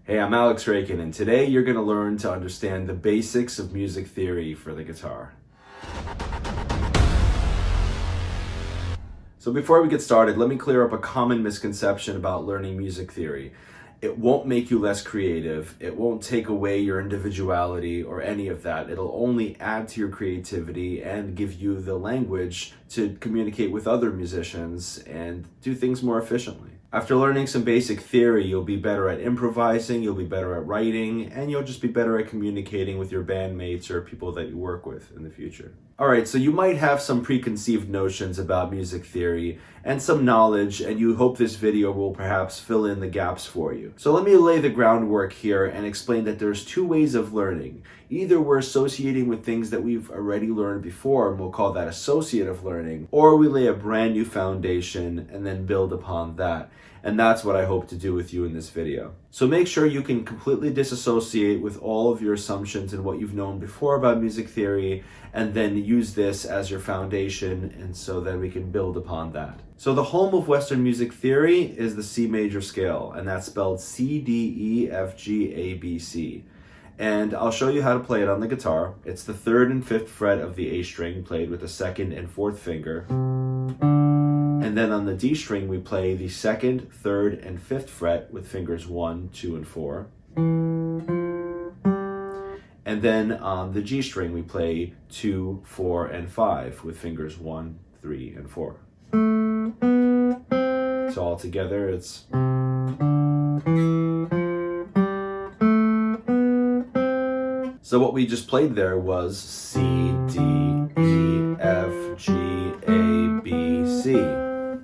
Hey, I'm Alex Raykin, and today you're going to learn to understand the basics of music theory for the guitar. So before we get started, let me clear up a common misconception about learning music theory. It won't make you less creative, it won't take away your individuality or any of that. It'll only add to your creativity and give you the language to communicate with other musicians and do things more efficiently. After learning some basic theory, you'll be better at improvising, you'll be better at writing, and you'll just be better at communicating with your bandmates or people that you work with in the future. Alright, so you might have some preconceived notions about music theory and some knowledge, and you hope this video will perhaps fill in the gaps for you. So let me lay the groundwork here and explain that there's two ways of learning. Either we're associating with things that we've already learned before, and we'll call that associative learning, or we lay a brand new foundation and then build upon that. And that's what I hope to do with you in this video. So make sure you can completely disassociate with all of your assumptions and what you've known before about music theory, and then use this as your foundation, and so then we can build upon that. So the home of Western music theory is the C major scale, and that's spelled C, D, E, F, G, A, B, C. And I'll show you how to play it on the guitar. It's the 3rd and 5th fret of the A string played with the 2nd and 4th finger. And then on the D string, we play the 2nd, 3rd, and 5th fret with fingers 1, 2, and 4. And then on the G string, we play 2, 4, and 5 with fingers 1, 3, and 4. So all together, it's... So what we just played there was C, D, E, F, G, A, B, C.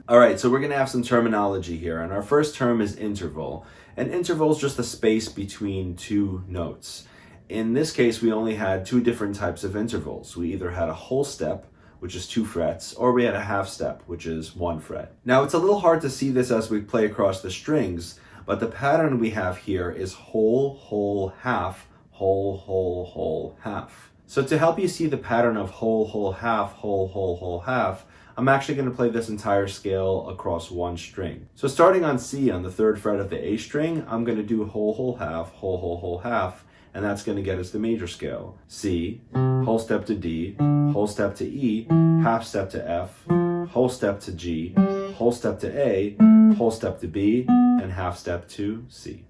All right, so we're gonna have some terminology here, and our first term is interval. An interval is just a space between two notes. In this case, we only had two different types of intervals. We either had a whole step, which is 2 frets, or we had a half step, which is 1 fret. Now, it's a little hard to see this as we play across the strings, but the pattern we have here is whole, whole, half, whole, whole, whole, half. So to help you see the pattern of whole, whole, half, whole, whole, whole, half, I'm actually going to play this entire scale across one string. So starting on C on the 3rd fret of the A string, I'm going to do whole, whole, half, whole, whole, whole, half, and that's going to get us the major scale. C, whole step to D, whole step to E, half step to F, whole step to G, whole step to A, whole step to B, and half step to C.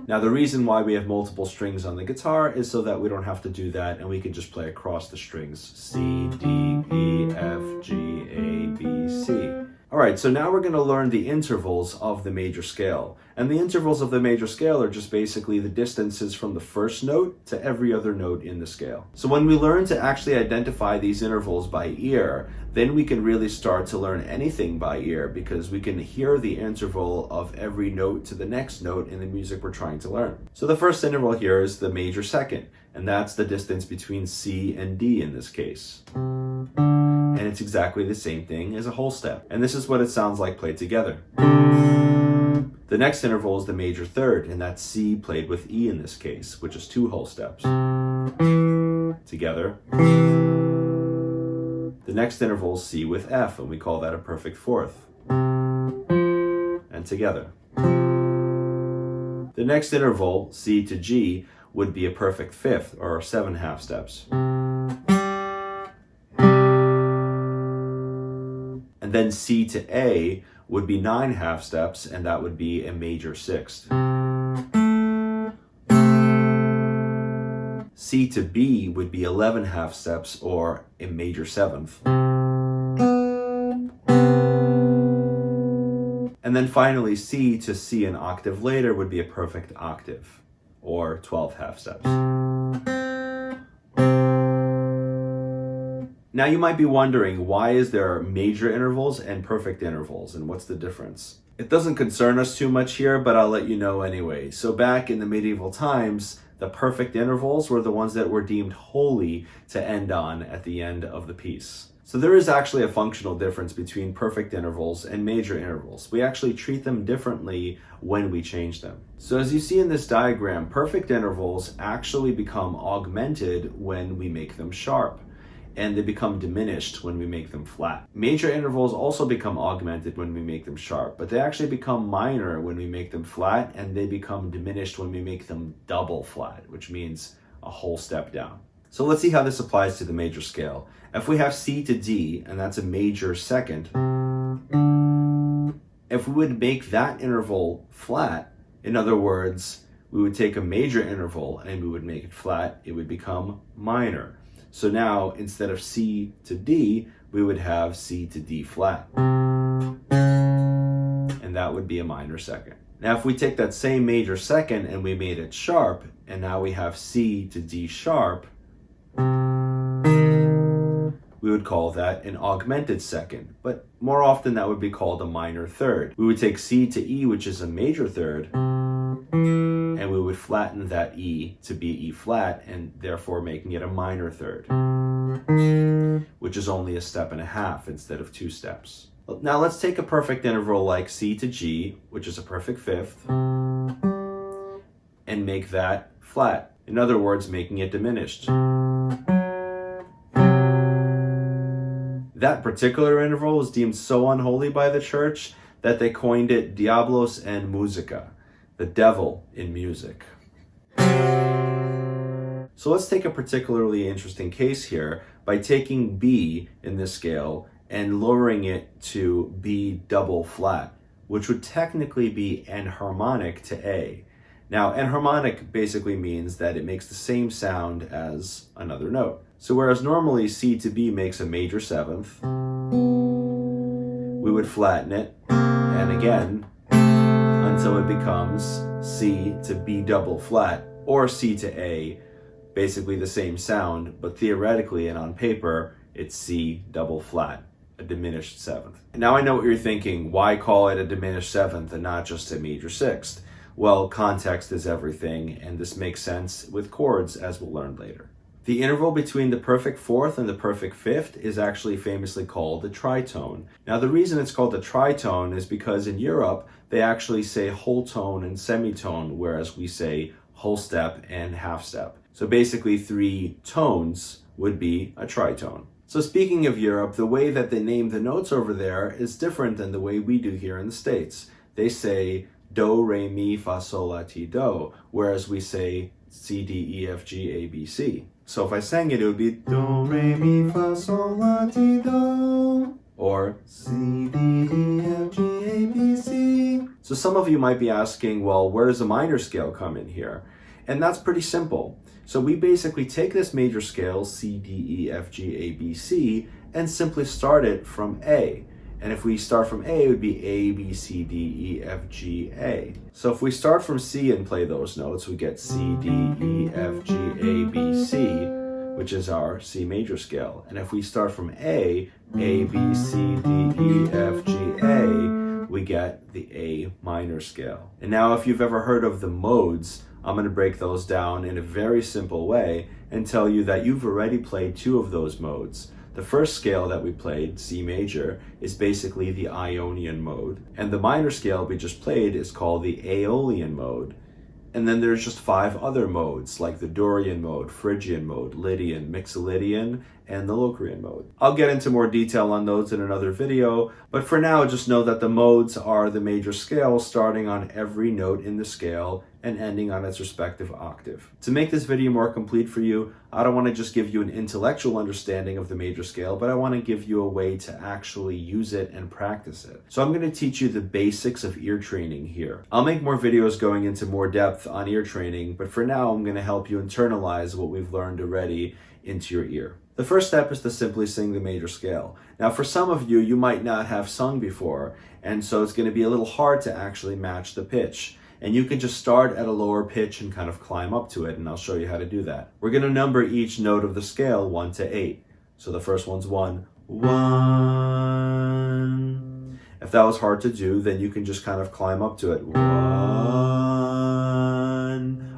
Now the reason why we have multiple strings on the guitar is so that we don't have to do that and we can just play across the strings. C, D, E, F, G, A, B, C. Alright, so now we're going to learn the intervals of the major scale. And the intervals of the major scale are just basically the distances from the first note to every other note in the scale. So when we learn to actually identify these intervals by ear, then we can really start to learn anything by ear, because we can hear the interval of every note to the next note in the music we're trying to learn. So the first interval here is the major second, and that's the distance between C and D in this case. And it's exactly the same thing as a whole step. And this is what it sounds like played together. The next interval is the major third, and that's C played with E in this case, which is 2 whole steps. Together. The next interval is C with F, and we call that a perfect 4th. And together. The next interval, C to G, would be a perfect 5th, or 7 half steps. And then C to A would be 9 half steps, and that would be a major 6th. C to B would be 11 half steps, or a major 7th. And then finally, C to C an octave later would be a perfect octave, or 12 half steps. Now you might be wondering, why is there major intervals and perfect intervals, and what's the difference? It doesn't concern us too much here, but I'll let you know anyway. So back in the medieval times, the perfect intervals were the ones that were deemed holy to end on at the end of the piece. So there is actually a functional difference between perfect intervals and major intervals. We actually treat them differently when we change them. So as you see in this diagram, perfect intervals actually become augmented when we make them sharp. and they become diminished when we make them flat. Major intervals also become augmented when we make them sharp, but they actually become minor when we make them flat, and they become diminished when we make them double flat, which means a whole step down. So let's see how this applies to the major scale. If we have C to D, and that's a major second, if we would make that interval flat, in other words, we would take a major interval and we would make it flat, it would become minor. So now, instead of C to D, we would have C to D flat. And that would be a minor second. Now, if we take that same major second and we made it sharp, and now we have C to D sharp, we would call that an augmented second, but more often that would be called a minor third. We would take C to E, which is a major third, and we would flatten that E to be E flat, and therefore making it a minor third, which is only a step and a half instead of 2 steps. Now let's take a perfect interval like C to G, which is a perfect fifth, and make that flat. In other words, making it diminished. That particular interval is deemed so unholy by the church that they coined it Diablos en Musica, the devil in music. So let's take a particularly interesting case here by taking B in this scale and lowering it to B double flat, which would technically be enharmonic to A. Now, enharmonic basically means that it makes the same sound as another note. So whereas normally C to B makes a major seventh, we would flatten it, and again, until it becomes C to B double flat, or C to A, basically the same sound, but theoretically and on paper, it's C double flat, a diminished seventh. Now I know what you're thinking, why call it a diminished seventh and not just a major sixth? Well, context is everything, and this makes sense with chords, as we'll learn later. The interval between the perfect fourth and the perfect fifth is actually famously called the tritone. Now, the reason it's called the tritone is because in Europe, they actually say whole tone and semitone, whereas we say whole step and half step. So basically 3 tones would be a tritone. So speaking of Europe, the way that they name the notes over there is different than the way we do here in the States. They say do, re, mi, fa, sol, la, ti, do, whereas we say C, D, E, F, G, A, B, C. So if I sang it, it would be do, re, mi, fa, sol, la, ti, do, or C, D, E, F, G, A, B, C. So some of you might be asking, well, where does the minor scale come in here? And that's pretty simple. So we basically take this major scale, C, D, E, F, G, A, B, C, and simply start it from A. And if we start from A, it would be A, B, C, D, E, F, G, A. So if we start from C and play those notes, we get C, D, E, F, G, A, B, C, which is our C major scale. And if we start from A, B, C, D, E, F, G, A, we get the A minor scale. And now if you've ever heard of the modes, I'm going to break those down in a very simple way and tell you that you've already played 2 of those modes. The first scale that we played, C major, is basically the Ionian mode. And the minor scale we just played is called the Aeolian mode. And then there's just 5 other modes, like the Dorian mode, Phrygian mode, Lydian, Mixolydian, and the Locrian mode. I'll get into more detail on those in another video, but for now just know that the modes are the major scale starting on every note in the scale and ending on its respective octave. To make this video more complete for you, I don't want to just give you an intellectual understanding of the major scale, but I want to give you a way to actually use it and practice it. So I'm going to teach you the basics of ear training here. I'll make more videos going into more depth on ear training, but for now I'm going to help you internalize what we've learned already into your ear. The first step is to simply sing the major scale. Now for some of you, you might not have sung before, and so it's going to be a little hard to actually match the pitch. And you can just start at a lower pitch and kind of climb up to it, and I'll show you how to do that. We're going to number each note of the scale 1 to 8. So the first one's 1, 1. If that was hard to do, then you can just kind of climb up to it. 1.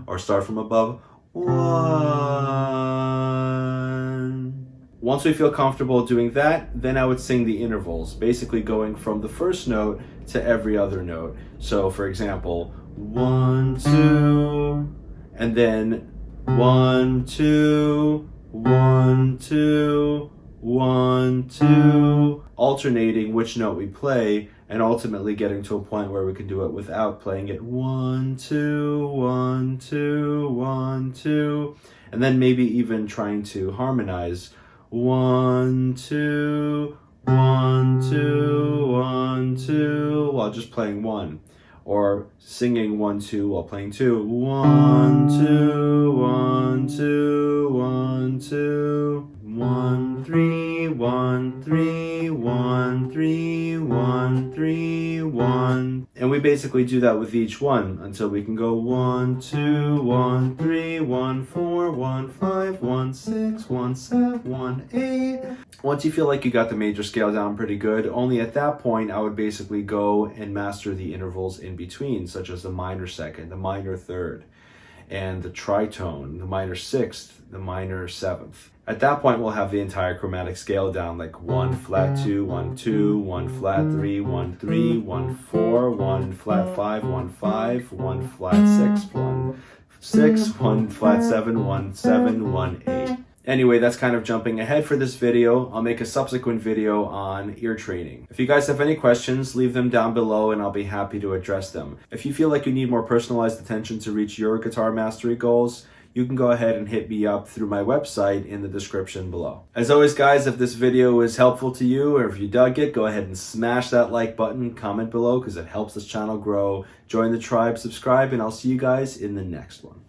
Or start from above. 1. Once we feel comfortable doing that, then I would sing the intervals, basically going from the first note to every other note. So for example, 1, 2, and then 1, 2, 1, 2, 1, 2, alternating which note we play, and ultimately getting to a point where we can do it without playing it 1, 2, 1, 2, 1, 2, and then maybe even trying to harmonize 1, 2, 1, 2, 1, 2, while just playing 1. Or singing 1, 2 while playing 2. 1, 2, 1, 2, 1, 2, 1, 3, 1, 3, 1, 3, 1, 3, 1. And we basically do that with each one until we can go 1, 2, 1, 3, 1, 4, 1, 5, 1, 6, 1, 7, 1, 8. Once you feel like you got the major scale down pretty good, only at that point I would basically go and master the intervals in between, such as the minor second, the minor third, and the tritone, the minor sixth, the minor seventh. At that point, we'll have the entire chromatic scale down, like 1 flat 2, 1 2, 1 flat 3, 1 3, 1 4, 1 flat 5, 1 5, 1 flat 6, 1 6, 1 flat 7, 1 7, 1 8. Anyway, that's kind of jumping ahead for this video. I'll make a subsequent video on ear training. If you guys have any questions, leave them down below and I'll be happy to address them. If you feel like you need more personalized attention to reach your guitar mastery goals, you can go ahead and hit me up through my website in the description below. As always, guys, if this video was helpful to you or if you dug it, go ahead and smash that like button, comment below because it helps this channel grow. Join the tribe, subscribe, and I'll see you guys in the next one.